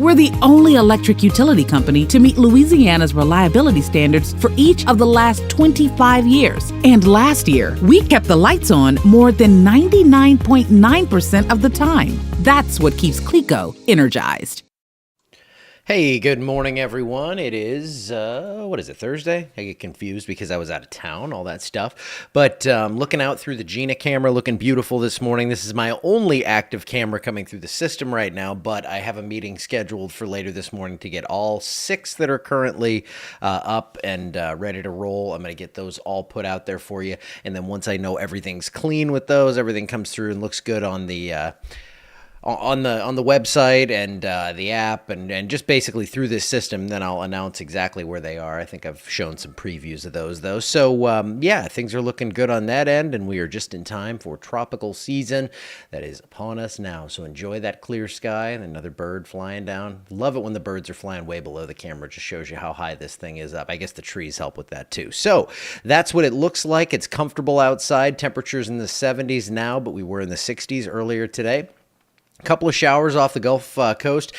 We're the only electric utility company to meet Louisiana's reliability standards for each of the last 25 years. And last year, we kept the lights on more than 99.9% of the time. That's what keeps CLECO energized. Hey, good morning, everyone. It is, Thursday? I get confused because I was out of town, all that stuff. But looking out through the Gina camera, looking beautiful this morning. This is my only active camera coming through the system right now, but I have a meeting scheduled for later this morning to get all 6 that are currently up and ready to roll. I'm going to get those all put out there for you. And then once I know everything's clean with those, everything comes through and looks good on the website and the app and just basically through this system, then I'll announce exactly where they are. I think I've shown some previews of those, though. So, things are looking good on that end, and we are just in time for tropical season that is upon us now. So enjoy that clear sky and another bird flying down. Love it when the birds are flying way below the camera. It just shows you how high this thing is up. I guess the trees help with that, too. So that's what it looks like. It's comfortable outside. Temperatures in the 70s now, but we were in the 60s earlier today. A couple of showers off the Gulf Coast.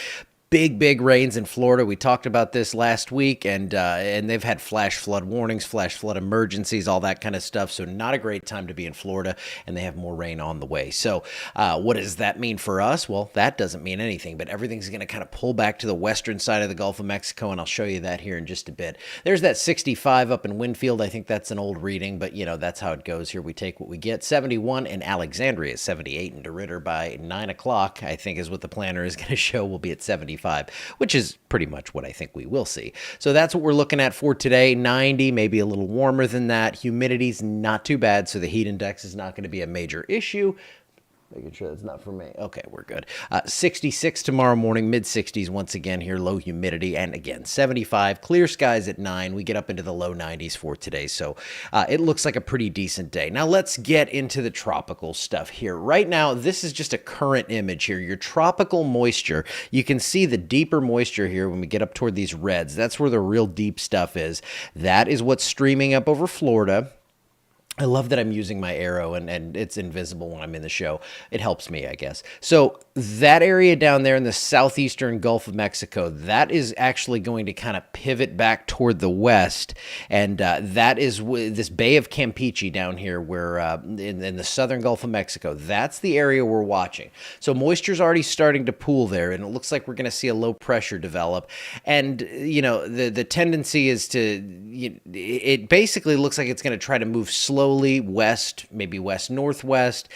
Big rains in Florida. We talked about this last week, and they've had flash flood warnings, flash flood emergencies, all that kind of stuff. So not a great time to be in Florida, and they have more rain on the way. So what does that mean for us? Well, that doesn't mean anything, but everything's going to kind of pull back to the western side of the Gulf of Mexico, and I'll show you that here in just a bit. There's that 65 up in Winfield. I think that's an old reading, but, that's how it goes here. We take what we get. 71 in Alexandria, 78 in DeRidder by 9 o'clock, I think is what the planner is going to show. We'll be at 75. Which is pretty much what I think we will see. So that's what we're looking at for today. 90, maybe a little warmer than that. Humidity's not too bad, so the heat index is not going to be a major issue. Making sure that's not for me. Okay, we're good. 66 tomorrow morning, mid-60s once again here, low humidity, and again, 75. Clear skies at 9. We get up into the low 90s for today, so it looks like a pretty decent day. Now, let's get into the tropical stuff here. Right now, this is just a current image here. Your tropical moisture, you can see the deeper moisture here when we get up toward these reds. That's where the real deep stuff is. That is what's streaming up over Florida. I love that I'm using my arrow and it's invisible when I'm in the show. It helps me, I guess. So that area down there in the southeastern Gulf of Mexico, that is actually going to kind of pivot back toward the west. And that is this Bay of Campeche down here where in the southern Gulf of Mexico, that's the area we're watching. So moisture's already starting to pool there, and it looks like we're going to see a low pressure develop. And, the tendency is it basically looks like it's going to try to move slowly west, maybe west-northwest.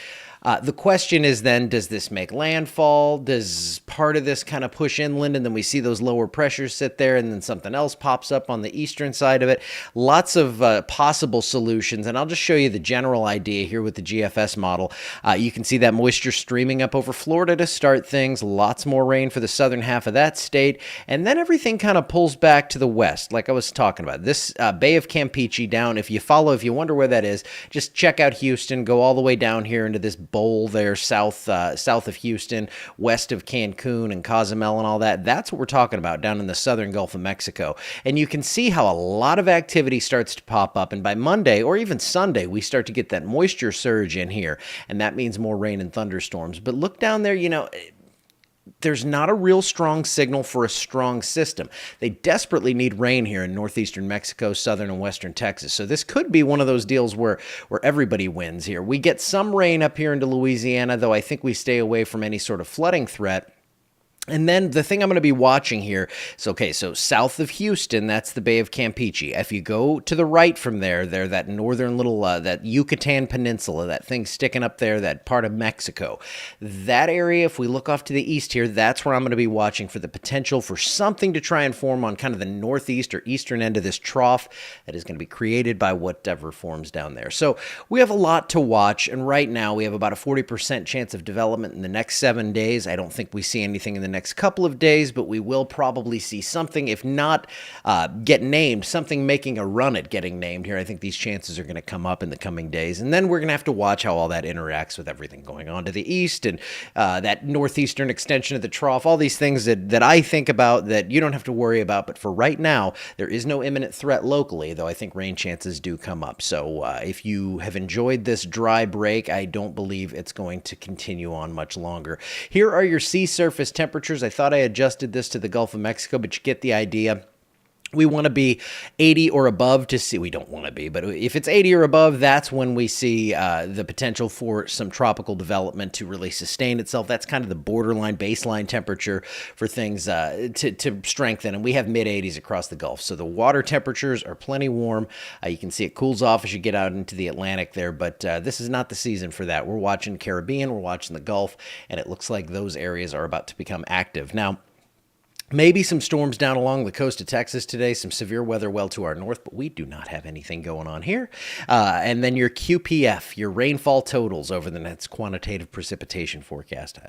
The question is then, does this make landfall? Does part of this kind of push inland and then we see those lower pressures sit there and then something else pops up on the eastern side of it? Lots of possible solutions, and I'll just show you the general idea here with the GFS model. You can see that moisture streaming up over Florida to start things, lots more rain for the southern half of that state, and then everything kind of pulls back to the west, like I was talking about. This Bay of Campeche down, if you wonder where that is, just check out Houston, go all the way down here into this bowl there south of Houston, west of Cancun and Cozumel and all that. That's what we're talking about down in the southern Gulf of Mexico. And you can see how a lot of activity starts to pop up. And by Monday or even Sunday, we start to get that moisture surge in here. And that means more rain and thunderstorms. But look down there, there's not a real strong signal for a strong system. They desperately need rain here in northeastern Mexico, southern and western Texas. So this could be one of those deals where everybody wins here. We get some rain up here into Louisiana, though I think we stay away from any sort of flooding threat. And then the thing I'm going to be watching here is, so south of Houston, that's the Bay of Campeche. If you go to the right from there, that northern little, that Yucatan Peninsula, that thing sticking up there, that part of Mexico. That area, if we look off to the east here, that's where I'm going to be watching for the potential for something to try and form on kind of the northeast or eastern end of this trough that is going to be created by whatever forms down there. So we have a lot to watch, and right now we have about a 40% chance of development in the next 7 days. I don't think we see anything in the next couple of days, but we will probably see something, if not get named, something making a run at getting named here. I think these chances are going to come up in the coming days, and then we're going to have to watch how all that interacts with everything going on to the east and that northeastern extension of the trough, all these things that I think about that you don't have to worry about. But for right now, there is no imminent threat locally, though I think rain chances do come up. So if you have enjoyed this dry break, I don't believe it's going to continue on much longer. Here are your sea surface temperatures temperatures. I thought I adjusted this to the Gulf of Mexico, but you get the idea. We want to be 80 or above to see, we don't want to be, but if it's 80 or above, that's when we see the potential for some tropical development to really sustain itself. That's kind of the borderline baseline temperature for things to strengthen. And we have mid 80s across the Gulf. So the water temperatures are plenty warm. You can see it cools off as you get out into the Atlantic there, but this is not the season for that. We're watching Caribbean, we're watching the Gulf, and it looks like those areas are about to become active. Now, maybe some storms down along the coast of Texas today, some severe weather well to our north, but we do not have anything going on here. And then your QPF, your rainfall totals over the next quantitative precipitation forecast.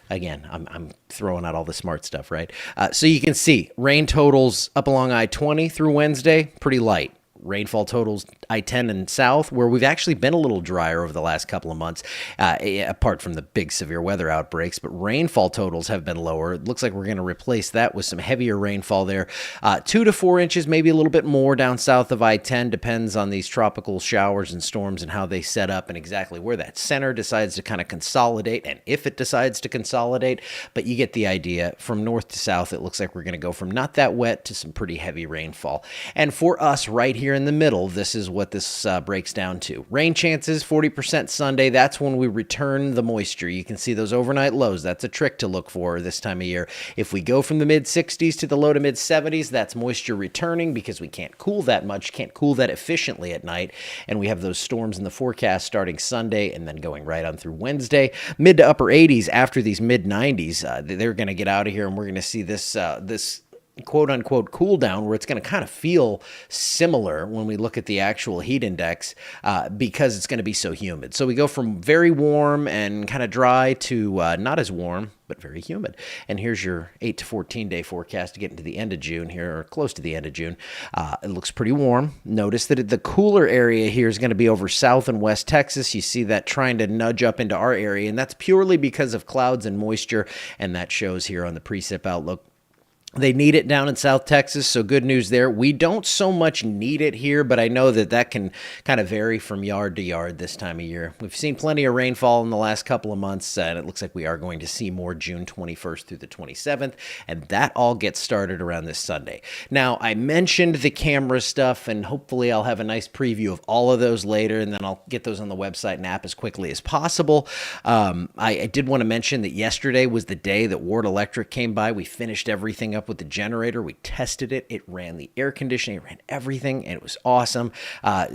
Again, I'm throwing out all the smart stuff, right? So you can see rain totals up along I-20 through Wednesday, pretty light. Rainfall totals I-10 and south, where we've actually been a little drier over the last couple of months, apart from the big severe weather outbreaks, but rainfall totals have been lower. It looks like we're going to replace that with some heavier rainfall there. 2 to 4 inches, maybe a little bit more down south of I-10, depends on these tropical showers and storms and how they set up and exactly where that center decides to kind of consolidate and if it decides to consolidate, but you get the idea. From north to south, it looks like we're going to go from not that wet to some pretty heavy rainfall. And for us right here in the middle, this is what this breaks down to. Rain chances, 40% Sunday. That's when we return the moisture. You can see those overnight lows. That's a trick to look for this time of year. If we go from the mid-60s to the low to mid-70s, that's moisture returning because we can't cool that much, can't cool that efficiently at night. And we have those storms in the forecast starting Sunday and then going right on through Wednesday. Mid to upper 80s after these mid-90s. They're going to get out of here, and we're going to see this quote-unquote cool down where it's going to kind of feel similar when we look at the actual heat index because it's going to be so humid. So we go from very warm and kind of dry to not as warm, but very humid. And here's your 8 to 14 day forecast to get into the end of June here, or close to the end of June. It looks pretty warm. Notice that the cooler area here is going to be over South and West Texas. You see that trying to nudge up into our area, and that's purely because of clouds and moisture, and that shows here on the precip outlook. They need it down in South Texas, so good news there. We don't so much need it here, but I know that can kind of vary from yard to yard this time of year. We've seen plenty of rainfall in the last couple of months, and it looks like we are going to see more June 21st through the 27th, and that all gets started around this Sunday. Now, I mentioned the camera stuff, and hopefully I'll have a nice preview of all of those later, and then I'll get those on the website and app as quickly as possible. I did want to mention that yesterday was the day that Ward Electric came by. We finished everything up with the generator. We tested it. It ran the air conditioning, it ran everything, and it was awesome.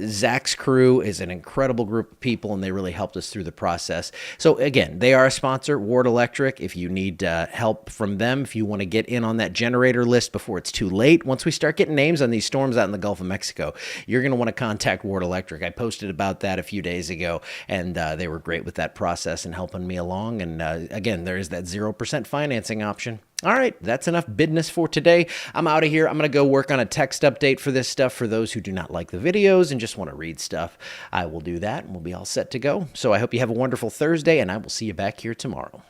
Zach's crew is an incredible group of people, and they really helped us through the process. So again, they are a sponsor, Ward Electric. If you need help from them, if you want to get in on that generator list before it's too late, once we start getting names on these storms out in the Gulf of Mexico, you're going to want to contact Ward Electric. I posted about that a few days ago, and they were great with that process and helping me along. And again, there is that 0% financing option. All right, that's enough business for today. I'm out of here. I'm going to go work on a text update for this stuff for those who do not like the videos and just want to read stuff. I will do that, and we'll be all set to go. So I hope you have a wonderful Thursday, and I will see you back here tomorrow.